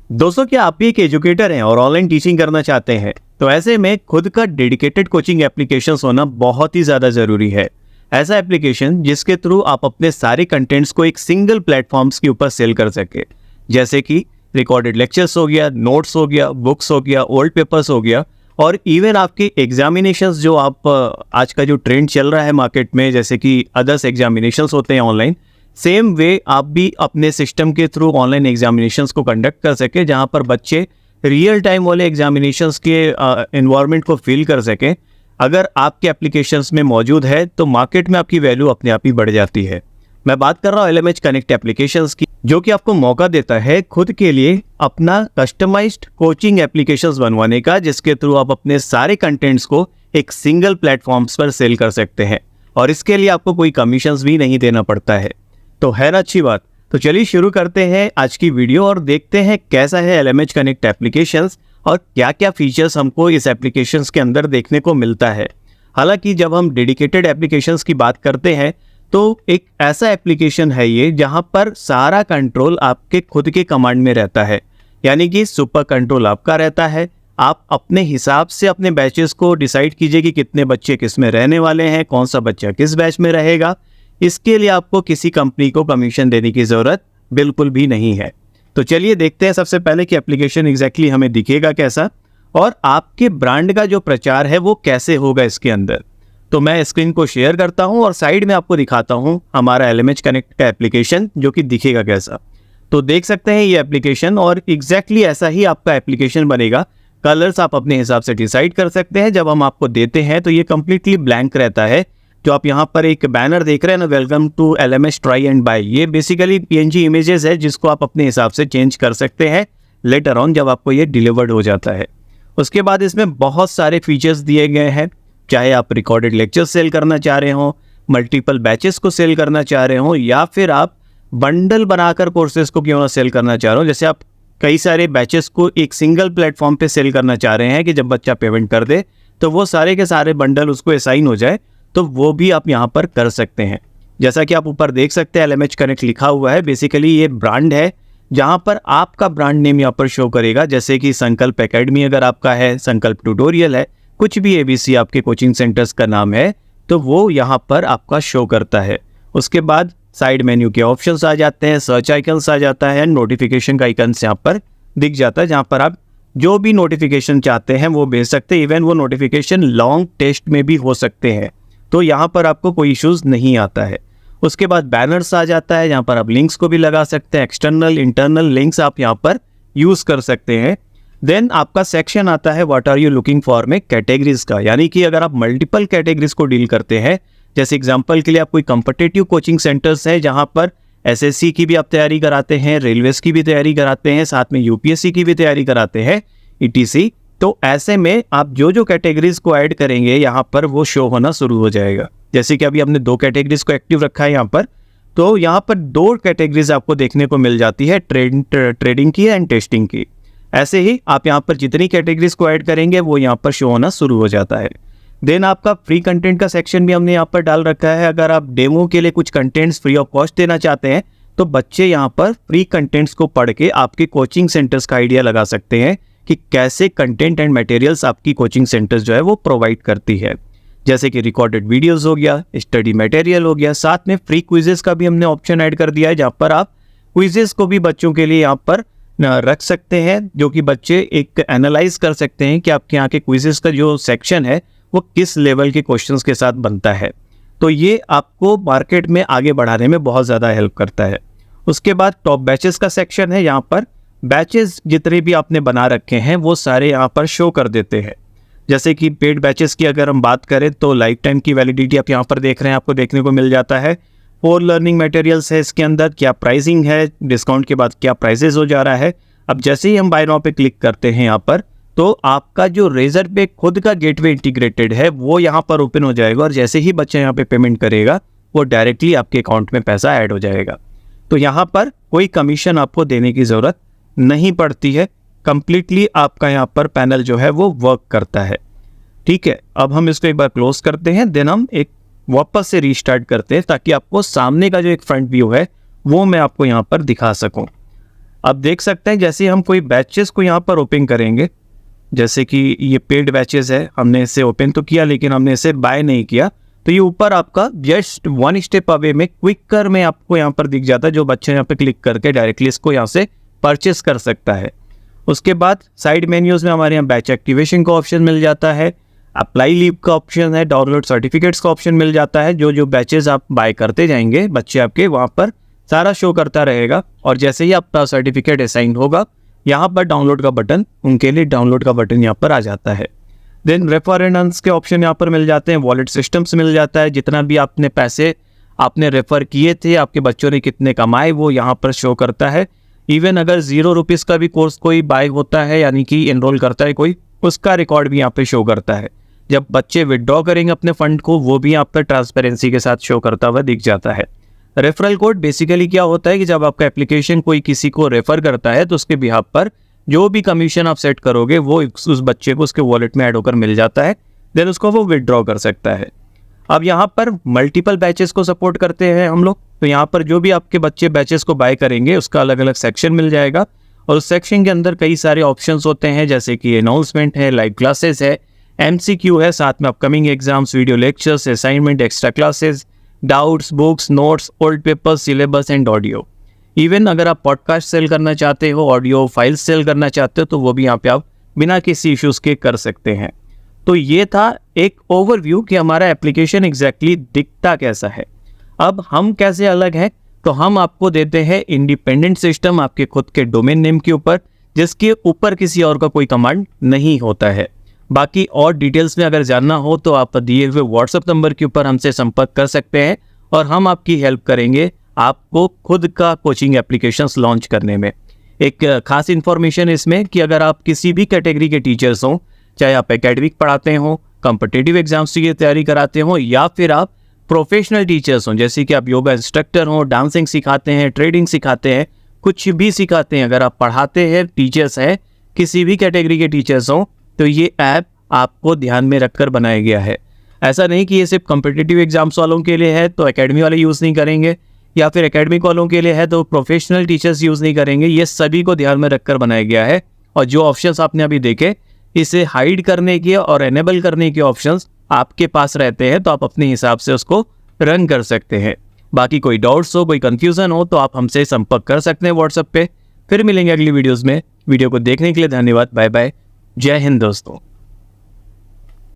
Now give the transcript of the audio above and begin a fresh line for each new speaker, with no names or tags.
दोस्तों, क्या आप भी एक एजुकेटर हैं और ऑनलाइन टीचिंग करना चाहते हैं? तो ऐसे में खुद का डेडिकेटेड कोचिंग एप्लीकेशंस होना बहुत ही ज़्यादा ज़रूरी है। ऐसा एप्लीकेशन जिसके थ्रू आप अपने सारे कंटेंट्स को एक सिंगल प्लेटफॉर्म्स के ऊपर सेल कर सके, जैसे कि रिकॉर्डेड लेक्चर्स हो गया, नोट्स हो गया, बुक्स हो गया, ओल्ड पेपर्स हो गया, और इवन आपके एग्जामिनेशंस जो आप आज का जो ट्रेंड चल रहा है मार्केट में, जैसे कि अदर्स एग्जामिनेशंस होते हैं ऑनलाइन, सेम वे आप भी अपने सिस्टम के थ्रू ऑनलाइन एग्जामिनेशंस को कंडक्ट कर सके, जहां पर बच्चे रियल टाइम वाले एग्जामिनेशंस के एनवायरनमेंट को फील कर सकें। अगर आपके एप्लीकेशंस में मौजूद है तो मार्केट में आपकी वैल्यू अपने आप ही बढ़ जाती है। मैं बात कर रहा हूँ LMH कनेक्ट एप्लीकेशंस की, जो कि आपको मौका देता है खुद के लिए अपना कस्टमाइज्ड कोचिंग एप्लीकेशंस बनवाने का, जिसके थ्रू आप अपने सारे कंटेंट्स को एक सिंगल प्लेटफॉर्म्स पर सेल कर सकते हैं, और इसके लिए आपको कोई कमीशंस भी नहीं देना पड़ता है। तो है ना अच्छी बात। तो चलिए शुरू करते हैं आज की वीडियो और देखते हैं कैसा है LMH कनेक्ट एप्लीकेशंस और क्या क्या फीचर्स हमको इस एप्लीकेशंस के अंदर देखने को मिलता है। हालांकि जब हम डेडिकेटेड एप्लीकेशंस की बात करते हैं तो एक ऐसा एप्लीकेशन है ये जहां पर सारा कंट्रोल आपके खुद के कमांड में रहता है, यानी कि सुपर कंट्रोल आपका रहता है। आप अपने हिसाब से अपने बैचेस को डिसाइड कीजिए कि कितने बच्चे किस में रहने वाले हैं, कौन सा बच्चा किस बैच में रहेगा। इसके लिए आपको किसी कंपनी को कमीशन देने की ज़रूरत बिल्कुल भी नहीं है। तो चलिए देखते हैं सबसे पहले कि एप्लीकेशन एग्जैक्टली हमें दिखेगा कैसा, और आपके ब्रांड का जो प्रचार है वो कैसे होगा इसके अंदर। तो मैं स्क्रीन को शेयर करता हूं और साइड में आपको दिखाता हूं हमारा LMH कनेक्ट का एप्लीकेशन, जो कि दिखेगा कैसा। तो देख सकते हैं ये एप्लीकेशन, और एग्जैक्टली ऐसा ही आपका एप्लीकेशन बनेगा। कलर्स आप अपने हिसाब से डिसाइड कर सकते हैं। जब हम आपको देते हैं तो ये कम्प्लीटली ब्लैंक रहता है। जो आप यहाँ पर एक बैनर देख रहे हैं ना, welcome to LMH try and buy, ये बेसिकली PNG इमेजेस है जिसको आप अपने हिसाब से चेंज कर सकते हैं लेटर ऑन जब आपको ये डिलीवर्ड हो जाता है। उसके बाद इसमें बहुत सारे फीचर्स दिए गए हैं, चाहे आप रिकॉर्डेड लेक्चर्स सेल करना चाह रहे हो, मल्टीपल बैचेस को सेल करना चाह रहे हो, या फिर आप बंडल बनाकर कोर्सेज को क्यों ना सेल करना चाह रहे हो। जैसे आप कई सारे बैचेस को एक सिंगल प्लेटफॉर्म पे सेल करना चाह रहे हैं कि जब बच्चा पेमेंट कर दे तो वो सारे के सारे बंडल उसको असाइन हो जाए, तो वो भी आप यहाँ पर कर सकते हैं। जैसा कि आप ऊपर देख सकते हैं LMH कनेक्ट लिखा हुआ है। बेसिकली ये ब्रांड है जहाँ पर आपका ब्रांड नेम यहाँ पर शो करेगा, जैसे कि संकल्प एकेडमी अगर आपका है, संकल्प ट्यूटोरियल है, कुछ भी ABC आपके कोचिंग सेंटर्स का नाम है, तो वो यहाँ पर आपका शो करता है। उसके बाद साइड मेन्यू के ऑप्शंस आ जाते हैं, सर्च आइकन्स आ जाता है, नोटिफिकेशन का आइकन्स यहाँ पर दिख जाता है, जहाँ पर आप जो भी नोटिफिकेशन चाहते हैं वो भेज सकते हैं। इवन वो नोटिफिकेशन लॉन्ग टेक्स्ट में भी हो सकते हैं, तो यहाँ पर आपको कोई इश्यूज नहीं आता है। उसके बाद बैनर्स आ जाता है, यहाँ पर आप लिंक्स को भी लगा सकते हैं, एक्सटर्नल इंटरनल लिंक्स आप यहाँ पर यूज़ कर सकते हैं। देन आपका सेक्शन आता है what are you looking for में कैटेगरीज का, यानी कि अगर आप मल्टीपल कैटेगरीज को डील करते हैं, जैसे एग्जांपल के लिए आप कोई कॉम्पिटिटिव कोचिंग सेंटर्स है जहाँ पर SSC की भी आप तैयारी कराते हैं, रेलवेज की भी तैयारी कराते हैं, साथ में UPSC की भी तैयारी कराते हैं, ETC, तो ऐसे में आप जो जो कैटेगरीज को ऐड करेंगे यहाँ पर वो शो होना शुरू हो जाएगा। जैसे कि अभी हमने 2 कैटेगरीज को एक्टिव रखा है यहाँ पर, तो यहाँ पर 2 कैटेगरीज आपको देखने को मिल जाती है, ट्रेडिंग की एंड टेस्टिंग की। ऐसे ही आप यहाँ पर जितनी कैटेगरीज को ऐड करेंगे वो यहाँ पर शो होना शुरू हो जाता है। देन आपका फ्री कंटेंट का सेक्शन भी हमने यहाँ पर डाल रखा है। अगर आप डेमो के लिए कुछ कंटेंट्स फ्री ऑफ कॉस्ट देना चाहते हैं तो बच्चे यहाँ पर फ्री कंटेंट्स को पढ़ के आपके कोचिंग सेंटर्स का आइडिया लगा सकते हैं कि कैसे कंटेंट एंड मटेरियल्स आपकी कोचिंग सेंटर्स जो है वो प्रोवाइड करती है। जैसे कि रिकॉर्डेड वीडियोस हो गया, स्टडी मटेरियल हो गया, साथ में फ्री क्विजेस का भी हमने ऑप्शन ऐड कर दिया है, जहाँ पर आप क्विजेस को भी बच्चों के लिए यहाँ पर रख सकते हैं, जो कि बच्चे एक एनालाइज कर सकते हैं कि आपके यहाँ के क्विजेस का जो सेक्शन है वो किस लेवल के क्वेश्चंस के साथ बनता है। तो ये आपको मार्केट में आगे बढ़ाने में बहुत ज़्यादा हेल्प करता है। उसके बाद टॉप बैचेस का सेक्शन है, यहाँ पर बैचेस जितने भी आपने बना रखे हैं वो सारे यहाँ पर शो कर देते हैं। जैसे कि पेड बैचेस की अगर हम बात करें तो लाइफ टाइम की वैलिडिटी आप यहाँ पर देख रहे हैं, आपको देखने को मिल जाता है। 4 लर्निंग मटेरियल्स है इसके अंदर, क्या प्राइसिंग है, डिस्काउंट के बाद क्या प्राइसेस हो जा रहा है। अब जैसे ही हम बाय नाउ पे क्लिक करते हैं यहाँ पर, तो आपका जो रेजर पे खुद का गेटवे इंटीग्रेटेड है वो यहाँ पर ओपन हो जाएगा, और जैसे ही बच्चा यहाँ पे पेमेंट करेगा वो डायरेक्टली आपके अकाउंट में पैसा ऐड हो जाएगा। तो यहाँ पर कोई कमीशन आपको देने की ज़रूरत नहीं पड़ती है, कंप्लीटली आपका यहाँ पर पैनल जो है वो वर्क करता है। ठीक है, अब हम इसको एक बार क्लोज करते हैं, देन हम एक वापस से रीस्टार्ट करते हैं ताकि आपको सामने का जो एक फ्रंट व्यू है वो मैं आपको यहाँ पर दिखा सकूँ। अब देख सकते हैं जैसे हम कोई बैचेस को यहाँ पर ओपन करेंगे, जैसे कि ये पेड बैचेस है, हमने इसे ओपन तो किया लेकिन हमने इसे बाय नहीं किया, तो ये ऊपर आपका जस्ट 1 स्टेप अवे में क्विकर में आपको यहाँ पर दिख जाता है, जो बच्चे यहाँ पे क्लिक करके डायरेक्टली इसको यहाँ से परचेस कर सकता है। उसके बाद साइड मेन्यूज में हमारे यहाँ बैच एक्टिवेशन का ऑप्शन मिल जाता है, अप्लाई लीव का ऑप्शन है, डाउनलोड सर्टिफिकेट्स का ऑप्शन मिल जाता है। जो बैचेस आप बाय करते जाएंगे बच्चे आपके, वहाँ पर सारा शो करता रहेगा, और जैसे ही आपका सर्टिफिकेट असाइन होगा यहाँ पर डाउनलोड का बटन, उनके लिए डाउनलोड का बटन यहाँ पर आ जाता है। देन रेफर एंड अर्न्स के ऑप्शन यहाँ पर मिल जाते हैं, वॉलेट सिस्टम्स मिल जाता है, जितना भी आपने पैसे आपने रेफर किए थे, आपके बच्चों ने कितने कमाए वो यहाँ पर शो करता है। इवन अगर 0 रुपीज़ का भी कोर्स कोई बाय होता है, यानी कि एनरोल करता है कोई, उसका रिकॉर्ड भी यहाँ पे शो करता है। जब बच्चे विड्रॉ करेंगे अपने फंड को, वो भी यहाँ पर ट्रांसपेरेंसी के साथ शो करता हुआ दिख जाता है। रेफरल कोड बेसिकली क्या होता है कि जब आपका एप्लीकेशन कोई किसी को रेफर करता है तो उसके बिहाफ पर जो भी कमीशन आप सेट करोगे वो उस बच्चे को उसके वॉलेट में ऐड होकर मिल जाता है, देन उसको वो विड्रॉ कर सकता है। अब यहाँ पर मल्टीपल बैचेस को सपोर्ट करते हैं हम लोग, तो यहाँ पर जो भी आपके बच्चे बैचेस को बाय करेंगे उसका अलग अलग सेक्शन मिल जाएगा, और उस सेक्शन के अंदर कई सारे ऑप्शंस होते हैं, जैसे कि अनाउंसमेंट है, लाइव क्लासेस है, MCQ है, साथ में upcoming exams, video lectures, assignment, extra classes, doubts, books, notes, old papers, syllabus and audio. Even अगर आप पॉडकास्ट सेल करना चाहते हो, ऑडियो फाइल्स सेल करना चाहते हो, तो वो भी यहाँ पे आप बिना किसी इश्यूज़ के कर सकते हैं। तो ये था एक ओवरव्यू कि हमारा एप्लीकेशन एग्जैक्टली दिखता कैसा है। अब हम कैसे अलग हैं, तो हम आपको देते हैं इंडिपेंडेंट सिस्टम आपके खुद के डोमेन नेम के ऊपर, जिसके ऊपर किसी और का कोई कमांड नहीं होता है। बाकी और डिटेल्स में अगर जानना हो तो आप दिए हुए व्हाट्सएप नंबर के ऊपर हमसे संपर्क कर सकते हैं, और हम आपकी हेल्प करेंगे आपको खुद का कोचिंग एप्लीकेशंस लॉन्च करने में। एक खास इन्फॉर्मेशन इसमें कि अगर आप किसी भी कैटेगरी के टीचर्स हों, चाहे आप एकेडमिक पढ़ाते हों, कॉम्पिटिटिव एग्जाम्स की तैयारी कराते हों, या फिर आप प्रोफेशनल टीचर्स हों, जैसे कि आप योगा इंस्ट्रक्टर हों, डांसिंग सिखाते हैं, ट्रेडिंग सिखाते हैं, कुछ भी सिखाते हैं, अगर आप पढ़ाते हैं, टीचर्स हैं, किसी भी कैटेगरी के टीचर्स हों, तो ये ऐप आपको ध्यान में रखकर बनाया गया है। ऐसा नहीं कि ये सिर्फ कॉम्पिटिटिव एग्जाम्स वालों के लिए है तो एकेडमी वाले यूज़ नहीं करेंगे, या फिर एकेडमिक वालों के लिए है तो प्रोफेशनल टीचर्स यूज़ नहीं करेंगे। ये सभी को ध्यान में रखकर बनाया गया है, और जो ऑप्शंस आपने अभी देखे, इसे हाइड करने के और एनेबल करने के ऑप्शंस आपके पास रहते हैं, तो आप अपने हिसाब से उसको रन कर सकते हैं। बाकी कोई डाउट्स हो, कोई कंफ्यूजन हो, तो आप हमसे संपर्क कर सकते हैं व्हाट्सएप पे। फिर मिलेंगे अगली वीडियोज़ में। वीडियो को देखने के लिए धन्यवाद। Bye bye. जय हिंद दोस्तों।